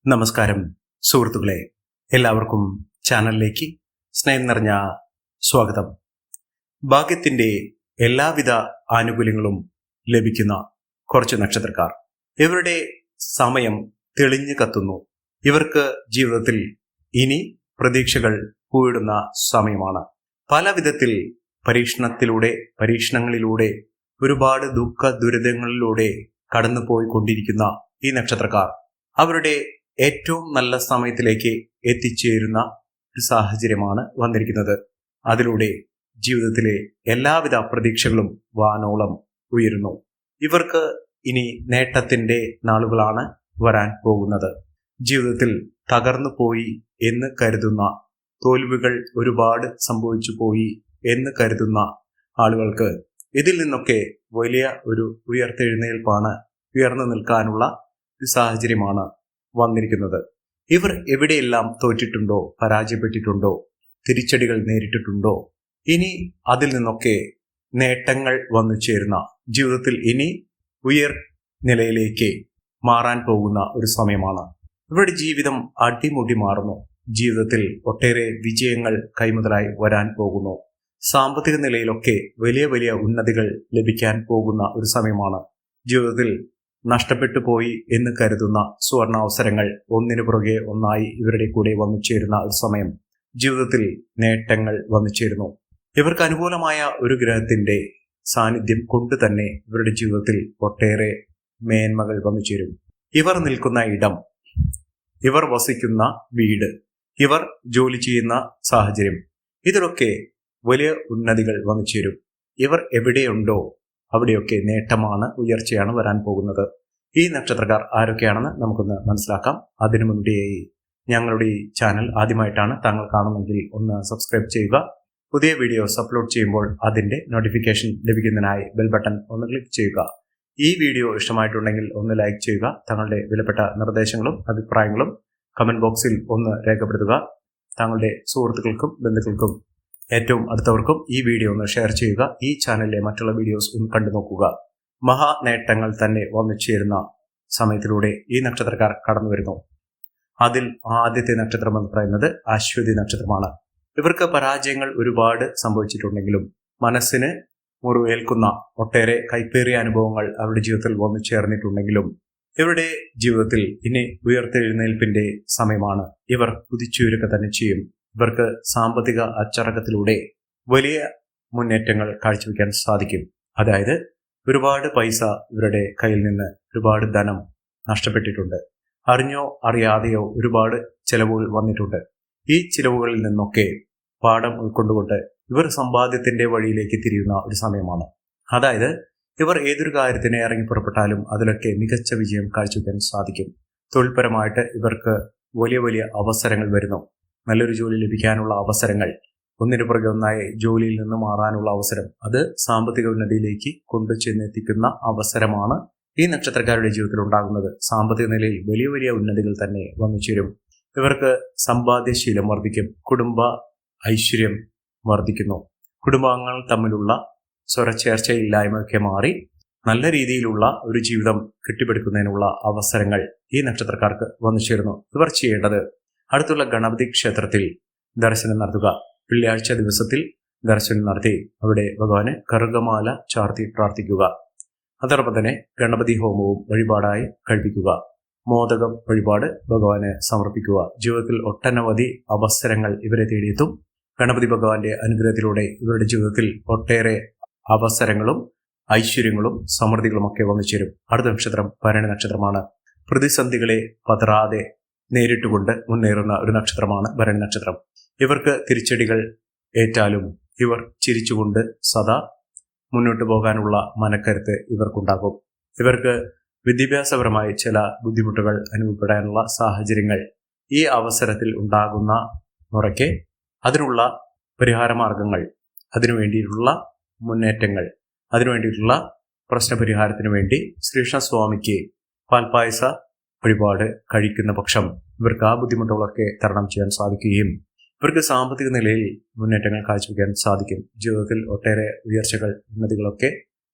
നമസ്കാരം സുഹൃത്തുക്കളെ, എല്ലാവർക്കും ചാനലിലേക്ക് സ്നേഹം നിറഞ്ഞ സ്വാഗതം. ഭാഗ്യത്തിന്റെ എല്ലാവിധ ആനുകൂല്യങ്ങളും ലഭിക്കുന്ന കുറച്ച് നക്ഷത്രക്കാർ. ഇവരുടെ സമയം തെളിഞ്ഞു കത്തുന്നു. ഇവർക്ക് ജീവിതത്തിൽ ഇനി പ്രതീക്ഷകൾ പൂവിടുന്ന സമയമാണ്. പല വിധത്തിൽ പരീക്ഷണങ്ങളിലൂടെ ഒരുപാട് ദുഃഖ ദുരിതങ്ങളിലൂടെ കടന്നുപോയിക്കൊണ്ടിരിക്കുന്ന ഈ നക്ഷത്രക്കാർ അവരുടെ ഏറ്റവും നല്ല സമയത്തിലേക്ക് എത്തിച്ചേരുന്ന ഒരു സാഹചര്യമാണ് വന്നിരിക്കുന്നത്. അതിലൂടെ ജീവിതത്തിലെ എല്ലാവിധ പ്രതീക്ഷകളും വാനോളം ഉയരുന്നു. ഇവർക്ക് ഇനി നേട്ടത്തിന്റെ നാളുകളാണ് വരാൻ പോകുന്നത്. ജീവിതത്തിൽ തകർന്നു പോയി എന്ന് കരുതുന്ന, തോൽവികൾ ഒരുപാട് സംഭവിച്ചു പോയി എന്ന് കരുതുന്ന ആളുകൾക്ക് ഇതിൽ നിന്നൊക്കെ വലിയ ഒരു ഉയർത്തെഴുന്നേൽപ്പാണ്, ഉയർന്നു നിൽക്കാനുള്ള ഒരു സാഹചര്യമാണ് വന്നിരിക്കുന്നത്. ഇവർ എവിടെയെല്ലാം തോറ്റിട്ടുണ്ടോ, പരാജയപ്പെട്ടിട്ടുണ്ടോ, തിരിച്ചടികൾ നേരിട്ടിട്ടുണ്ടോ, ഇനി അതിൽ നിന്നൊക്കെ നേട്ടങ്ങൾ വന്നു ചേരുന്ന, ജീവിതത്തിൽ ഇനി നിലയിലേക്ക് മാറാൻ പോകുന്ന ഒരു സമയമാണ്. ഇവരുടെ ജീവിതം അടിമുടി മാറുന്നു. ജീവിതത്തിൽ ഒട്ടേറെ വിജയങ്ങൾ കൈമുതലായി വരാൻ പോകുന്നു. സാമ്പത്തിക നിലയിലൊക്കെ വലിയ വലിയ ഉന്നതികൾ ലഭിക്കാൻ പോകുന്ന ഒരു സമയമാണ്. ജീവിതത്തിൽ നഷ്ടപ്പെട്ടു പോയി എന്ന് കരുതുന്ന സുവർണാവസരങ്ങൾ ഒന്നിനു പുറകെ ഒന്നായി ഇവരുടെ കൂടെ വന്നു ചേരുന്ന ഒരു സമയം. ജീവിതത്തിൽ നേട്ടങ്ങൾ വന്നു ചേരുന്നു. ഇവർക്ക് അനുകൂലമായ ഒരു ഗ്രഹത്തിന്റെ സാന്നിധ്യം കൊണ്ട് തന്നെ ഇവരുടെ ജീവിതത്തിൽ ഒട്ടേറെ മേന്മകൾ വന്നു ചേരും. ഇവർ നിൽക്കുന്ന ഇടം, ഇവർ വസിക്കുന്ന വീട്, ഇവർ ജോലി ചെയ്യുന്ന സാഹചര്യം, ഇതിലൊക്കെ വലിയ ഉന്നതികൾ വന്നു ചേരും. ഇവർ എവിടെയുണ്ടോ അവിടെയൊക്കെ നേട്ടമാണ്, ഉയർച്ചയാണ് വരാൻ പോകുന്നത്. ഈ നക്ഷത്രക്കാർ ആരൊക്കെയാണെന്ന് നമുക്കൊന്ന് മനസ്സിലാക്കാം. അതിനു മുൻപേയായി ഞങ്ങളുടെ ഈ ചാനൽ ആദ്യമായിട്ടാണ് താങ്കൾ കാണുമെങ്കിൽ ഒന്ന് സബ്സ്ക്രൈബ് ചെയ്യുക. പുതിയ വീഡിയോസ് അപ്ലോഡ് ചെയ്യുമ്പോൾ അതിന്റെ നോട്ടിഫിക്കേഷൻ ലഭിക്കുന്നതിനായി ബെൽ ബട്ടൺ ഒന്ന് ക്ലിക്ക് ചെയ്യുക. ഈ വീഡിയോ ഇഷ്ടമായിട്ടുണ്ടെങ്കിൽ ഒന്ന് ലൈക്ക് ചെയ്യുക. തങ്ങളുടെ വിലപ്പെട്ട നിർദ്ദേശങ്ങളും അഭിപ്രായങ്ങളും കമന്റ് ബോക്സിൽ ഒന്ന് രേഖപ്പെടുത്തുക. താങ്കളുടെ സുഹൃത്തുക്കൾക്കും ബന്ധുക്കൾക്കും ഏറ്റവും അടുത്തവർക്കും ഈ വീഡിയോ ഒന്ന് ഷെയർ ചെയ്യുക. ഈ ചാനലിലെ മറ്റുള്ള വീഡിയോസ് ഒന്ന് കണ്ടു നോക്കുക. മഹാ നേട്ടങ്ങൾ തന്നെ വന്നു ചേരുന്ന സമയത്തിലൂടെ ഈ നക്ഷത്രക്കാർ കടന്നു വരുന്നു. അതിൽ ആദ്യത്തെ നക്ഷത്രം എന്ന് പറയുന്നത് അശ്വതി നക്ഷത്രമാണ്. ഇവർക്ക് പരാജയങ്ങൾ ഒരുപാട് സംഭവിച്ചിട്ടുണ്ടെങ്കിലും മനസ്സിന് മുറിവേൽക്കുന്ന ഒട്ടേറെ കൈപ്പേറിയ അനുഭവങ്ങൾ അവരുടെ ജീവിതത്തിൽ വന്നു ചേർന്നിട്ടുണ്ടെങ്കിലും ഇവരുടെ ജീവിതത്തിൽ ഇനി ഉയർത്തെഴുന്നേൽപ്പിന്റെ സമയമാണ്. ഇവർ കുതിച്ചുയരുക തന്നെ ചെയ്യും. ഇവർക്ക് സാമ്പത്തിക അച്ചടക്കത്തിലൂടെ വലിയ മുന്നേറ്റങ്ങൾ കാഴ്ചവെക്കാൻ സാധിക്കും. അതായത് ഒരുപാട് പൈസ ഇവരുടെ കയ്യിൽ നിന്ന്, ഒരുപാട് ധനം നഷ്ടപ്പെട്ടിട്ടുണ്ട്. അറിഞ്ഞോ അറിയാതെയോ ഒരുപാട് ചിലവുകൾ വന്നിട്ടുണ്ട്. ഈ ചിലവുകളിൽ നിന്നൊക്കെ പാഠം ഉൾക്കൊണ്ടുകൊണ്ട് ഇവർ സമ്പാദ്യത്തിന്റെ വഴിയിലേക്ക് തിരിയുന്ന ഒരു സമയമാണ്. അതായത് ഇവർ ഏതൊരു കാര്യത്തിന് ഇറങ്ങി പുറപ്പെട്ടാലും അതിലൊക്കെ മികച്ച വിജയം കാഴ്ചവെക്കാൻ സാധിക്കും. തൊഴിൽപരമായിട്ട് ഇവർക്ക് വലിയ വലിയ അവസരങ്ങൾ വരുന്നു. നല്ലൊരു ജോലി ലഭിക്കാനുള്ള അവസരങ്ങൾ, ഒന്നിനു പുറകെ ഒന്നായി ജോലിയിൽ നിന്ന് മാറാനുള്ള അവസരം, അത് സാമ്പത്തിക ഉന്നതിയിലേക്ക് കൊണ്ടുചെന്നെത്തിക്കുന്ന അവസരമാണ് ഈ നക്ഷത്രക്കാരുടെ ജീവിതത്തിൽ ഉണ്ടാകുന്നത്. സാമ്പത്തിക നിലയിൽ വലിയ വലിയ ഉന്നതികൾ തന്നെ വന്നു ചേരും. ഇവർക്ക് സമ്പാദ്യശീലം വർദ്ധിക്കും. കുടുംബ ഐശ്വര്യം വർദ്ധിക്കുന്നു. കുടുംബാംഗങ്ങൾ തമ്മിലുള്ള സ്വരച്ചേർച്ചയില്ലായ്മയൊക്കെ മാറി നല്ല രീതിയിലുള്ള ഒരു ജീവിതം കെട്ടിപ്പടുക്കുന്നതിനുള്ള അവസരങ്ങൾ ഈ നക്ഷത്രക്കാർക്ക് വന്നു ചേരുന്നു. ഇവർ ചെയ്യേണ്ടത് അടുത്തുള്ള ഗണപതി ക്ഷേത്രത്തിൽ ദർശനം നടത്തുക. വെള്ളിയാഴ്ച ദിവസത്തിൽ ദർശനം നടത്തി അവിടെ ഭഗവാന് കറുകമാല ചാർത്തി പ്രാർത്ഥിക്കുക. അതോടൊപ്പം തന്നെ ഗണപതി ഹോമവും വഴിപാടായി കഴിപ്പിക്കുക. മോദകം വഴിപാട് ഭഗവാന് സമർപ്പിക്കുക. ജീവിതത്തിൽ ഒട്ടനവധി അവസരങ്ങൾ ഇവരെ തേടിയെത്തും. ഗണപതി ഭഗവാന്റെ അനുഗ്രഹത്തിലൂടെ ഇവരുടെ ജീവിതത്തിൽ ഒട്ടേറെ അവസരങ്ങളും ഐശ്വര്യങ്ങളും സമൃദ്ധികളും ഒക്കെ വന്നു ചേരും. അടുത്ത നക്ഷത്രം ഭരണി നക്ഷത്രമാണ്. പ്രതിസന്ധികളെ പതറാതെ നേരിട്ടുകൊണ്ട് മുന്നേറുന്ന ഒരു നക്ഷത്രമാണ് ഭരണി നക്ഷത്രം. ഇവർക്ക് തിരിച്ചടികൾ ഏറ്റാലും ഇവർ ചിരിച്ചുകൊണ്ട് സദാ മുന്നോട്ട് പോകാനുള്ള മനക്കരുത്ത് ഇവർക്കുണ്ടാകും. ഇവർക്ക് വിദ്യാഭ്യാസപരമായി ചില ബുദ്ധിമുട്ടുകൾ അനുഭവപ്പെടാനുള്ള സാഹചര്യങ്ങൾ ഈ അവസരത്തിൽ ഉണ്ടാകുന്ന മുറയ്ക്ക് അതിനുള്ള പരിഹാരമാർഗങ്ങൾ, അതിനുവേണ്ടിയിട്ടുള്ള മുന്നേറ്റങ്ങൾ, അതിനുവേണ്ടിയിട്ടുള്ള പ്രശ്നപരിഹാരത്തിന് വേണ്ടി ശ്രീകൃഷ്ണസ്വാമിക്ക് പാൽപായസ വഴിപാട് കഴിക്കുന്ന പക്ഷം ഇവർക്ക് ആ ബുദ്ധിമുട്ടുകളൊക്കെ തരണം ചെയ്യാൻ സാധിക്കുകയും ഇവർക്ക് സാമ്പത്തിക നിലയിൽ മുന്നേറ്റങ്ങൾ കാഴ്ചവെക്കാൻ സാധിക്കും. ജീവിതത്തിൽ ഒട്ടേറെ ഉയർച്ചകൾ, ഉന്നതികളൊക്കെ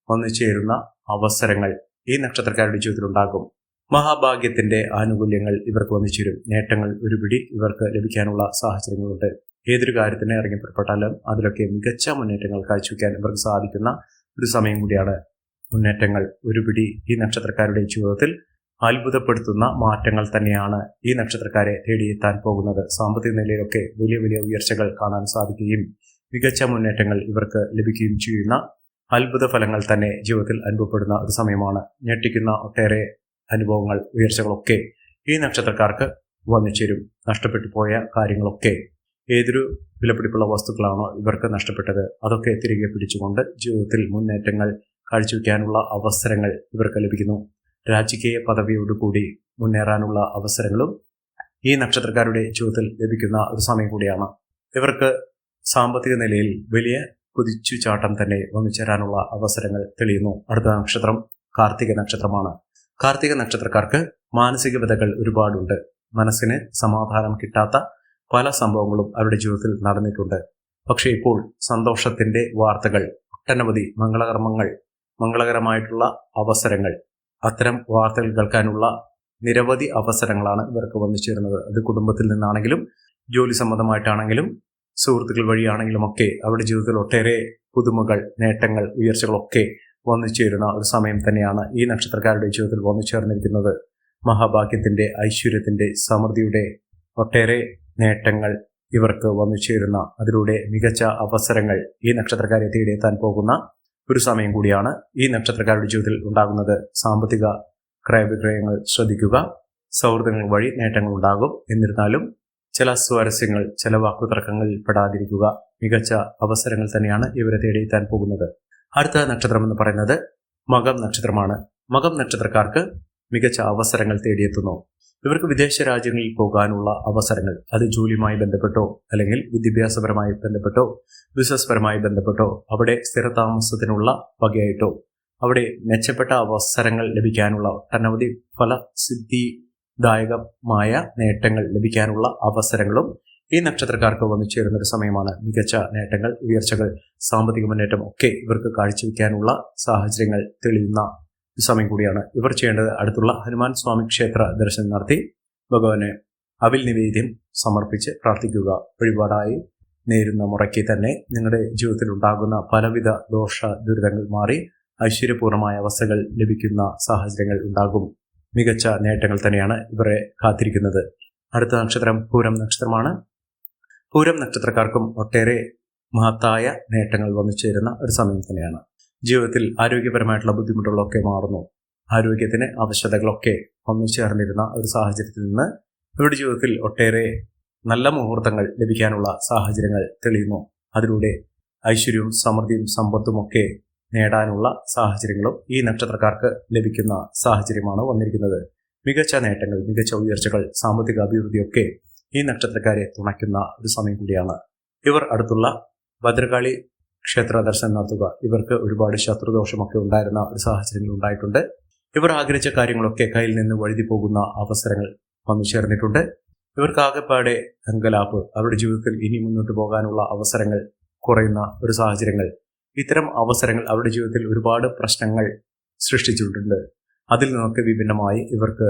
വന്നു ചേരുന്ന അവസരങ്ങൾ ഈ നക്ഷത്രക്കാരുടെ ജീവിതത്തിൽ ഉണ്ടാകും. മഹാഭാഗ്യത്തിന്റെ ആനുകൂല്യങ്ങൾ ഇവർക്ക് വന്നിച്ചേരും. നേട്ടങ്ങൾ ഒരുപിടി ഇവർക്ക് ലഭിക്കാനുള്ള സാഹചര്യങ്ങളുണ്ട്. ഏതൊരു കാര്യത്തിന് ഇറങ്ങി പുറപ്പെട്ടാലും അതിലൊക്കെ മികച്ച മുന്നേറ്റങ്ങൾ കാഴ്ചവെക്കാൻ ഇവർക്ക് സാധിക്കുന്ന ഒരു സമയം കൂടിയാണ്. മുന്നേറ്റങ്ങൾ ഒരുപിടി ഈ നക്ഷത്രക്കാരുടെ ജീവിതത്തിൽ അത്ഭുതപ്പെടുത്തുന്ന മാറ്റങ്ങൾ തന്നെയാണ് ഈ നക്ഷത്രക്കാരെ തേടിയെത്താൻ പോകുന്നത്. സാമ്പത്തിക നിലയിലൊക്കെ വലിയ വലിയ ഉയർച്ചകൾ കാണാൻ സാധിക്കുകയും മികച്ച മുന്നേറ്റങ്ങൾ ഇവർക്ക് ലഭിക്കുകയും ചെയ്യുന്ന അത്ഭുത ഫലങ്ങൾ തന്നെ ജീവിതത്തിൽ അനുഭവപ്പെടുന്ന ഒരു സമയമാണ്. ഞെട്ടിക്കുന്ന ഒട്ടേറെ അനുഭവങ്ങൾ, ഉയർച്ചകളൊക്കെ ഈ നക്ഷത്രക്കാർക്ക് വന്നുചേരും. നഷ്ടപ്പെട്ടു പോയ കാര്യങ്ങളൊക്കെ, ഏതൊരു വിലപിടിപ്പുള്ള വസ്തുക്കളാണോ ഇവർക്ക് നഷ്ടപ്പെട്ടത് അതൊക്കെ തിരികെ പിടിച്ചുകൊണ്ട് ജീവിതത്തിൽ മുന്നേറ്റങ്ങൾ കാഴ്ചവെക്കാനുള്ള അവസരങ്ങൾ ഇവർക്ക് ലഭിക്കുന്നു. രാജകീയ പദവിയോടുകൂടി മുന്നേറാനുള്ള അവസരങ്ങളും ഈ നക്ഷത്രക്കാരുടെ ജീവിതത്തിൽ ലഭിക്കുന്ന ഒരു സമയം കൂടിയാണ്. ഇവർക്ക് സാമ്പത്തിക നിലയിൽ വലിയ കുതിച്ചുചാട്ടം തന്നെ വന്നുചേരാനുള്ള അവസരങ്ങൾ തെളിയുന്നു. അടുത്ത നക്ഷത്രം കാർത്തിക നക്ഷത്രമാണ്. കാർത്തിക നക്ഷത്രക്കാർക്ക് മാനസിക വ്യതകൾ ഒരുപാടുണ്ട്. മനസ്സിന് സമാധാനം കിട്ടാത്ത പല സംഭവങ്ങളും അവരുടെ ജീവിതത്തിൽ നടന്നിട്ടുണ്ട്. പക്ഷേ ഇപ്പോൾ സന്തോഷത്തിന്റെ വാർത്തകൾ, ഒട്ടനവധി മംഗളകരമായിട്ടുള്ള അവസരങ്ങൾ, അത്തരം വാർത്തകൾ കേൾക്കാനുള്ള നിരവധി അവസരങ്ങളാണ് ഇവർക്ക് വന്നു ചേരുന്നത്. അത് കുടുംബത്തിൽ നിന്നാണെങ്കിലും ജോലി സംബന്ധമായിട്ടാണെങ്കിലും സുഹൃത്തുക്കൾ വഴിയാണെങ്കിലും ഒക്കെ അവരുടെ ജീവിതത്തിൽ ഒട്ടേറെ പുതുമകൾ, നേട്ടങ്ങൾ, ഉയർച്ചകളൊക്കെ വന്നു ചേരുന്ന ഒരു സമയം തന്നെയാണ് ഈ നക്ഷത്രക്കാരുടെ ജീവിതത്തിൽ വന്നു ചേർന്നിരിക്കുന്നത്. മഹാഭാഗ്യത്തിന്റെ, ഐശ്വര്യത്തിന്റെ, സമൃദ്ധിയുടെ ഒട്ടേറെ നേട്ടങ്ങൾ ഇവർക്ക് വന്നു ചേരുന്ന, അതിലൂടെ മികച്ച അവസരങ്ങൾ ഈ നക്ഷത്രക്കാരെ തേടിയെത്താൻ പോകുന്ന ഒരു സമയം കൂടിയാണ് ഈ നക്ഷത്രക്കാരുടെ ജീവിതത്തിൽ ഉണ്ടാകുന്നത്. സാമ്പത്തിക ക്രയവിക്രയങ്ങൾ ശ്രദ്ധിക്കുക. സൗഹൃദങ്ങൾ വഴി നേട്ടങ്ങൾ ഉണ്ടാകും. എന്നിരുന്നാലും ചില സ്വാരസ്യങ്ങൾ, ചില വാക്കുതർക്കങ്ങളിൽ പെടാതിരിക്കുക. മികച്ച അവസരങ്ങൾ തന്നെയാണ് ഇവരെ തേടിയെത്താൻ പോകുന്നത്. അടുത്ത നക്ഷത്രം എന്ന് പറയുന്നത് മകം നക്ഷത്രമാണ്. മകം നക്ഷത്രക്കാർക്ക് മികച്ച അവസരങ്ങൾ തേടിയെത്തുന്നു. ഇവർക്ക് വിദേശ രാജ്യങ്ങളിൽ പോകാനുള്ള അവസരങ്ങൾ, അത് ജോലിയുമായി ബന്ധപ്പെട്ടോ അല്ലെങ്കിൽ വിദ്യാഭ്യാസപരമായി ബന്ധപ്പെട്ടോ ബിസിനസ് പരമായി ബന്ധപ്പെട്ടോ അവിടെ സ്ഥിരതാമസത്തിനുള്ള വകയായിട്ടോ അവിടെ മെച്ചപ്പെട്ട അവസരങ്ങൾ ലഭിക്കാനുള്ള, ഒട്ടനവധി ഫലസിദ്ധിദായകമായ നേട്ടങ്ങൾ ലഭിക്കാനുള്ള അവസരങ്ങളും ഈ നക്ഷത്രക്കാർക്ക് വന്നു ചേരുന്ന ഒരു സമയമാണ്. മികച്ച നേട്ടങ്ങൾ, ഉയർച്ചകൾ, സാമ്പത്തിക മുന്നേറ്റം ഒക്കെ ഇവർക്ക് കാഴ്ചവെക്കാനുള്ള സാഹചര്യങ്ങൾ തെളിയുന്ന സമയം കൂടിയാണ്. ഇവർ ചെയ്യേണ്ടത് അടുത്തുള്ള ഹനുമാൻ സ്വാമി ക്ഷേത്ര ദർശനം നടത്തി ഭഗവാന് അവിൽ നിവേദ്യം സമർപ്പിച്ച് പ്രാർത്ഥിക്കുക. വഴിപാടായി നേരുന്ന മുറയ്ക്ക് തന്നെ നിങ്ങളുടെ ജീവിതത്തിൽ ഉണ്ടാകുന്ന പലവിധ ദോഷ ദുരിതങ്ങൾ മാറി ഐശ്വര്യപൂർണമായ അവസ്ഥകൾ ലഭിക്കുന്ന സാഹചര്യങ്ങൾ ഉണ്ടാകും. മികച്ച നേട്ടങ്ങൾ തന്നെയാണ് ഇവരെ കാത്തിരിക്കുന്നത്. അടുത്ത നക്ഷത്രം പൂരം നക്ഷത്രമാണ്. പൂരം നക്ഷത്രക്കാർക്കും ഒട്ടേറെ മഹത്തായ നേട്ടങ്ങൾ വന്നു ചേരുന്ന ഒരു സമയം തന്നെയാണ്. ജീവിതത്തിൽ ആരോഗ്യപരമായിട്ടുള്ള ബുദ്ധിമുട്ടുകളൊക്കെ മാറുന്നു. ആരോഗ്യത്തിന് ആവശ്യകതകളൊക്കെ വന്നു ചേർന്നിരുന്ന ഒരു സാഹചര്യത്തിൽ നിന്ന് ഇവരുടെ ജീവിതത്തിൽ ഒട്ടേറെ നല്ല മുഹൂർത്തങ്ങൾ ലഭിക്കാനുള്ള സാഹചര്യങ്ങൾ തെളിയുന്നു. അതിലൂടെ ഐശ്വര്യവും സമൃദ്ധിയും സമ്പത്തും ഒക്കെ നേടാനുള്ള സാഹചര്യങ്ങളും ഈ നക്ഷത്രക്കാർക്ക് ലഭിക്കുന്ന സാഹചര്യമാണ് വന്നിരിക്കുന്നത്. മികച്ച നേട്ടങ്ങൾ, മികച്ച ഉയർച്ചകൾ, സാമ്പത്തിക അഭിവൃദ്ധിയൊക്കെ ഈ നക്ഷത്രക്കാരെ തുണയ്ക്കുന്ന ഒരു സമയം കൂടിയാണ്. ഇവർ അടുത്തുള്ള ഭദ്രകാളി ക്ഷേത്ര ദർശനം നടത്തുക. ഇവർക്ക് ഒരുപാട് ശത്രുദോഷമൊക്കെ ഉണ്ടായിരുന്ന ഒരു സാഹചര്യങ്ങൾ ഉണ്ടായിട്ടുണ്ട്. ഇവർ ആഗ്രഹിച്ച കാര്യങ്ങളൊക്കെ കയ്യിൽ നിന്ന് വഴുതി പോകുന്ന അവസരങ്ങൾ വന്നു ചേർന്നിട്ടുണ്ട്. ഇവർക്ക് ആകെപ്പാടെ അങ്കലാപ്പ്, അവരുടെ ജീവിതത്തിൽ ഇനി മുന്നോട്ട് പോകാനുള്ള അവസരങ്ങൾ കുറയുന്ന ഒരു സാഹചര്യങ്ങൾ, ഇത്തരം അവസരങ്ങൾ അവരുടെ ജീവിതത്തിൽ ഒരുപാട് പ്രശ്നങ്ങൾ സൃഷ്ടിച്ചിട്ടുണ്ട്. അതിൽ നിന്നൊക്കെ വിഭിന്നമായി ഇവർക്ക്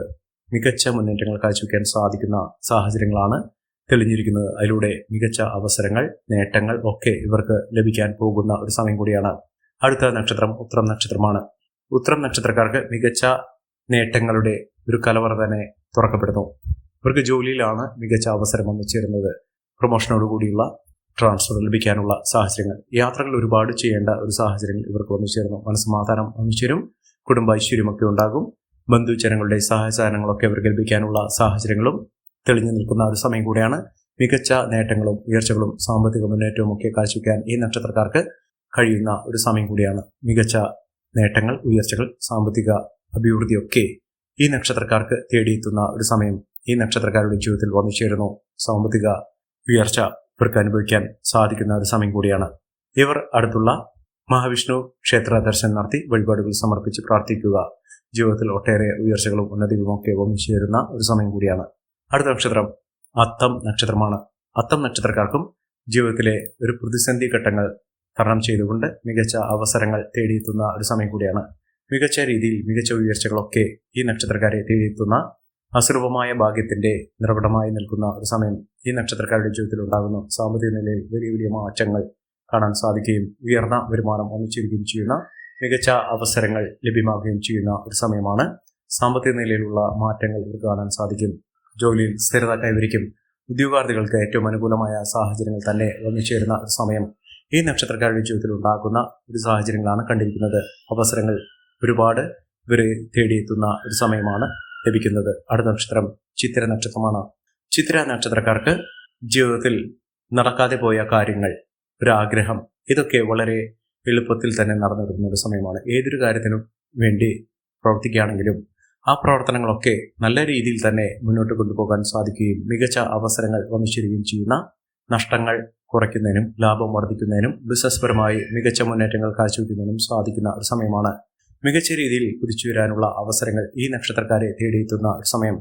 മികച്ച മുന്നേറ്റങ്ങൾ കാഴ്ചവെക്കാൻ സാധിക്കുന്ന സാഹചര്യങ്ങളാണ് തെളിഞ്ഞിരിക്കുന്നത്. അതിലൂടെ മികച്ച അവസരങ്ങൾ, നേട്ടങ്ങൾ ഒക്കെ ഇവർക്ക് ലഭിക്കാൻ പോകുന്ന ഒരു സമയം കൂടിയാണ്. അടുത്ത നക്ഷത്രം ഉത്രം നക്ഷത്രമാണ്. ഉത്രം നക്ഷത്രക്കാർക്ക് മികച്ച നേട്ടങ്ങളുടെ ഒരു കലവറ തന്നെ തുറക്കപ്പെടുന്നു. ഇവർക്ക് ജോലിയിലാണ് മികച്ച അവസരം വന്നു ചേരുന്നത്. പ്രൊമോഷനോടുകൂടിയുള്ള ട്രാൻസ്ഫർ ലഭിക്കാനുള്ള സാഹചര്യങ്ങൾ, യാത്രകൾ ഒരുപാട് ചെയ്യേണ്ട ഒരു സാഹചര്യങ്ങൾ ഇവർക്ക് വന്നു ചേരുന്നു. മനസ്സമാധാനം വന്നു ചേരും. കുടുംബ ഐശ്വര്യമൊക്കെ ഉണ്ടാകും. ബന്ധുജനങ്ങളുടെ സഹായസഹനങ്ങളൊക്കെ ഇവർക്ക് ലഭിക്കാനുള്ള സാഹചര്യങ്ങളും തെളിഞ്ഞു നിൽക്കുന്ന ഒരു സമയം കൂടിയാണ്. മികച്ച നേട്ടങ്ങളും ഉയർച്ചകളും സാമ്പത്തിക മുന്നേറ്റവും ഒക്കെ കാഴ്ചവെക്കാൻ ഈ നക്ഷത്രക്കാർക്ക് കഴിയുന്ന ഒരു സമയം കൂടിയാണ്. മികച്ച നേട്ടങ്ങൾ, ഉയർച്ചകൾ, സാമ്പത്തിക അഭിവൃദ്ധിയൊക്കെ ഈ നക്ഷത്രക്കാർക്ക് തേടിയെത്തുന്ന ഒരു സമയം ഈ നക്ഷത്രക്കാരുടെ ജീവിതത്തിൽ വന്നു ചേരുന്നു. സാമ്പത്തിക ഉയർച്ച ഇവർക്ക് അനുഭവിക്കാൻ സാധിക്കുന്ന ഒരു സമയം കൂടിയാണ്. ഇവർ അടുത്തുള്ള മഹാവിഷ്ണു ക്ഷേത്ര ദർശനം നടത്തി വഴിപാടുകൾ സമർപ്പിച്ച് പ്രാർത്ഥിക്കുക. ജീവിതത്തിൽ ഒട്ടേറെ ഉയർച്ചകളും ഉന്നതികളും ഒക്കെ വന്നു ചേരുന്ന ഒരു സമയം കൂടിയാണ്. അടുത്ത നക്ഷത്രം അത്തം നക്ഷത്രമാണ്. അത്തം നക്ഷത്രക്കാർക്കും ജീവിതത്തിലെ ഒരു പ്രതിസന്ധി ഘട്ടങ്ങൾ തരണം ചെയ്തുകൊണ്ട് മികച്ച അവസരങ്ങൾ തേടിയെത്തുന്ന ഒരു സമയം കൂടിയാണ്. മികച്ച രീതിയിൽ മികച്ച ഉയർച്ചകളൊക്കെ ഈ നക്ഷത്രക്കാരെ തേടിയെത്തുന്ന അസുലഭമായ ഭാഗ്യത്തിന്റെ നിറകുടമായി നിൽക്കുന്ന ഒരു സമയം ഈ നക്ഷത്രക്കാരുടെ ജീവിതത്തിൽ ഉണ്ടാകുന്നു. സാമ്പത്തിക നിലയിൽ വലിയ വലിയ മാറ്റങ്ങൾ കാണാൻ സാധിക്കുകയും ഉയർന്ന വരുമാനം ഒന്നിച്ചിരിക്കുകയും ചെയ്യുന്ന മികച്ച അവസരങ്ങൾ ലഭ്യമാകുകയും ചെയ്യുന്ന ഒരു സമയമാണ്. സാമ്പത്തിക നിലയിലുള്ള മാറ്റങ്ങൾ ഇവർക്ക് കാണാൻ സാധിക്കും. ജോലിയിൽ സ്ഥിരത കൈവരിക്കും. ഉദ്യോഗാർത്ഥികൾക്ക് ഏറ്റവും അനുകൂലമായ സാഹചര്യങ്ങൾ തന്നെ വന്നുചേരുന്ന ഒരു സമയം ഈ നക്ഷത്രക്കാരുടെ ജീവിതത്തിൽ ഉണ്ടാകുന്ന ഒരു സാഹചര്യങ്ങളാണ് കണ്ടിരിക്കുന്നത്. അവസരങ്ങൾ ഒരുപാട് ഇവരെ തേടിയെത്തുന്ന ഒരു സമയമാണ് ലഭിക്കുന്നത്. അടുത്ത നക്ഷത്രം ചിത്തിര നക്ഷത്രമാണ്. ചിത്തിര നക്ഷത്രക്കാർക്ക് ജീവിതത്തിൽ നടക്കാതെ പോയ കാര്യങ്ങൾ, ഒരാഗ്രഹം, ഇതൊക്കെ വളരെ എളുപ്പത്തിൽ തന്നെ നടന്നു കിട്ടുന്ന ഒരു സമയമാണ്. ഏതൊരു കാര്യത്തിനും വേണ്ടി പ്രവർത്തിക്കുകയാണെങ്കിലും ആ പ്രവർത്തനങ്ങളൊക്കെ നല്ല രീതിയിൽ തന്നെ മുന്നോട്ട് കൊണ്ടുപോകാൻ സാധിക്കുകയും മികച്ച അവസരങ്ങൾ വന്നുചേരുകയും ചെയ്യുന്ന, നഷ്ടങ്ങൾ കുറയ്ക്കുന്നതിനും ലാഭം വർദ്ധിക്കുന്നതിനും ബിസിനസ്പരമായി മികച്ച മുന്നേറ്റങ്ങൾ കാഴ്ചവെക്കുന്നതിനും സാധിക്കുന്ന ഒരു സമയമാണ്. മികച്ച രീതിയിൽ കുതിച്ചുവരാനുള്ള അവസരങ്ങൾ ഈ നക്ഷത്രക്കാരെ തേടിയെത്തുന്ന ഒരു സമയം.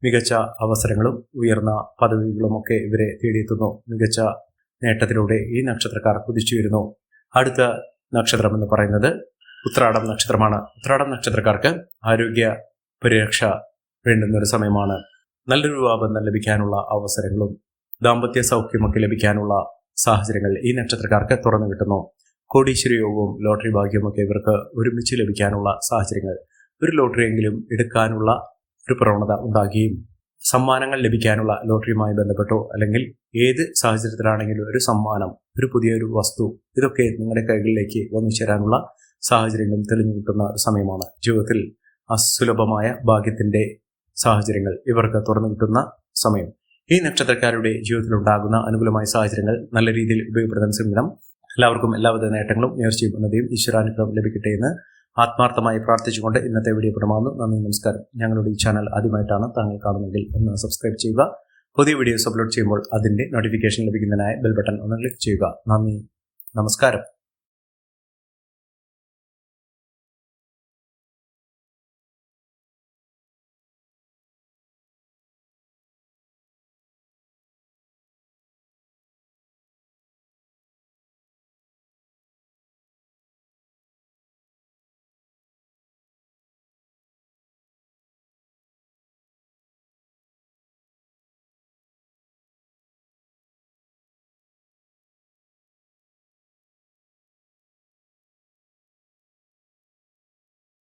മികച്ച അവസരങ്ങളും ഉയർന്ന പദവികളുമൊക്കെ ഇവരെ തേടിയെത്തുന്നു. മികച്ച നേട്ടത്തിലൂടെ ഈ നക്ഷത്രക്കാർ കുതിച്ചുവരുന്നു. അടുത്ത നക്ഷത്രം എന്ന് പറയുന്നത് ഉത്രാടം നക്ഷത്രമാണ്. ഉത്രാടം നക്ഷത്രക്കാർക്ക് ആരോഗ്യ പരിരക്ഷ വേണ്ടുന്ന ഒരു സമയമാണ്. നല്ലൊരു വിവാഹബന്ധം ലഭിക്കാനുള്ള അവസരങ്ങളും ദാമ്പത്യ സൗഖ്യമൊക്കെ ലഭിക്കാനുള്ള സാഹചര്യങ്ങൾ ഈ നക്ഷത്രക്കാർക്ക് തുറന്നു കിട്ടുന്നു. കോടീശ്വര യോഗവും ലോട്ടറി ഭാഗ്യമൊക്കെ ഇവർക്ക് ഒരുമിച്ച് ലഭിക്കാനുള്ള സാഹചര്യങ്ങൾ, ഒരു ലോട്ടറിയെങ്കിലും എടുക്കാനുള്ള ഒരു പ്രവണത ഉണ്ടാകുകയും സമ്മാനങ്ങൾ ലഭിക്കാനുള്ള, ലോട്ടറിയുമായി ബന്ധപ്പെട്ടോ അല്ലെങ്കിൽ ഏത് സാഹചര്യത്തിലാണെങ്കിലും ഒരു സമ്മാനം, ഒരു പുതിയൊരു വസ്തു, ഇതൊക്കെ നിങ്ങളുടെ കൈകളിലേക്ക് വന്നു ചേരാനുള്ള സാഹചര്യങ്ങളും തെളിഞ്ഞു കിട്ടുന്ന ഒരു സമയമാണ്. ജീവിതത്തിൽ അസുലഭമായ ഭാഗ്യത്തിന്റെ സാഹചര്യങ്ങൾ ഇവർക്ക് തുറന്നു കിട്ടുന്ന സമയം. ഈ നക്ഷത്രക്കാരുടെ ജീവിതത്തിൽ ഉണ്ടാകുന്ന അനുകൂലമായ സാഹചര്യങ്ങൾ നല്ല രീതിയിൽ ഉപയോഗപ്പെടുത്താൻ ശ്രമിക്കണം. എല്ലാവർക്കും എല്ലാവിധ നേട്ടങ്ങളും ഉയർച്ചയും ഉന്നതിയും ഈശ്വരാനുഗ്രഹം ലഭിക്കട്ടെ എന്ന് ആത്മാർത്ഥമായി പ്രാർത്ഥിച്ചുകൊണ്ട് ഇന്നത്തെ വീഡിയോ പ്രമാകുന്നു. നന്ദി, നമസ്കാരം. ഞങ്ങളുടെ ഈ ചാനൽ ആദ്യമായിട്ടാണ് താങ്കൾ കാണുന്നതെങ്കിൽ ഒന്ന് സബ്സ്ക്രൈബ് ചെയ്യുക. പുതിയ വീഡിയോസ് അപ്ലോഡ് ചെയ്യുമ്പോൾ അതിന്റെ നോട്ടിഫിക്കേഷൻ ലഭിക്കുന്നതിനായി ബെൽ ബട്ടൺ ഒന്ന് ക്ലിക്ക് ചെയ്യുക. നന്ദി, നമസ്കാരം.